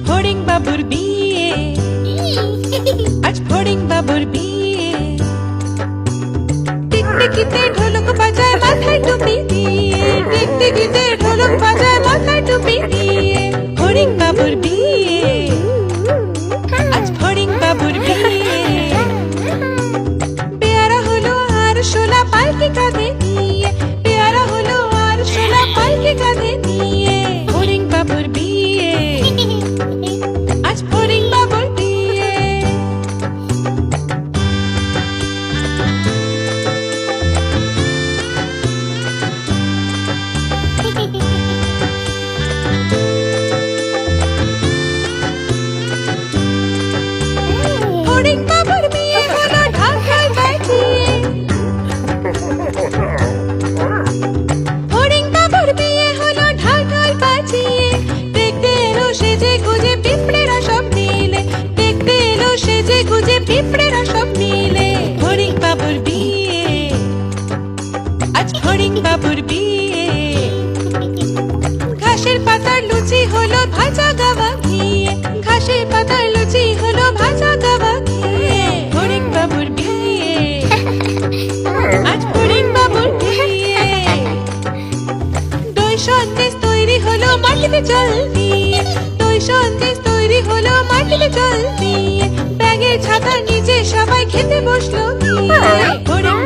ফড়িং বাবুর বিয়ে, আজ ফড়িং বাবুর বিয়ে। টিকটিকিতে ঢোলক বাজায় মাথায় টুপি দিয়ে, টিকটিকিতে ঢোলক বাজায় মাথায় টুপি দিয়ে। ফড়িং বাবুর বিয়ে, আজ ফড়িং বাবুর বিয়ে। পেয়ারা হলো আর শোলা পালকি কাঁধে নিয়ে, পেয়ারা হলো আর শোলা পালকি কাঁধে নিয়ে। ফড়িং বাবুর বিয়ে, আজ ফড়িং বাবুর বিয়ে। ফড়িং বাবুর বিয়ে হলো ঢাকায় বাজিয়ে, ফড়িং বাবুর বিয়ে হলো ঢাকায় বাজিয়ে। দেখতে এলো সেজে গুজে পিঁপড়েরা সব মিলে, দেখতে এলো সেজে গুজে পিঁপড়েরা সব মিলে। ফড়িং বাবুর বিয়ে, আজ ফড়িং বাবুর বিয়ে। ঘাসের পাতার লুচি হলো ভাজা গাওয়া ঘিয়ে, ঘাসের পাতার লুচি হলো ভাজা গাওয়া ঘিয়ে। ফড়িং বাবুর বিয়ে, আজ ফড়িং বাবুর বিয়ে। দই সন্দেশ তৈরি হলো মাটিতে জল দিয়ে, দই সন্দেশ তৈরি হলো মাটিতে জল দিয়ে। ব্যাগের ছাতার নিচে সবাই খেতে বসলো গিয়ে। ফড়িং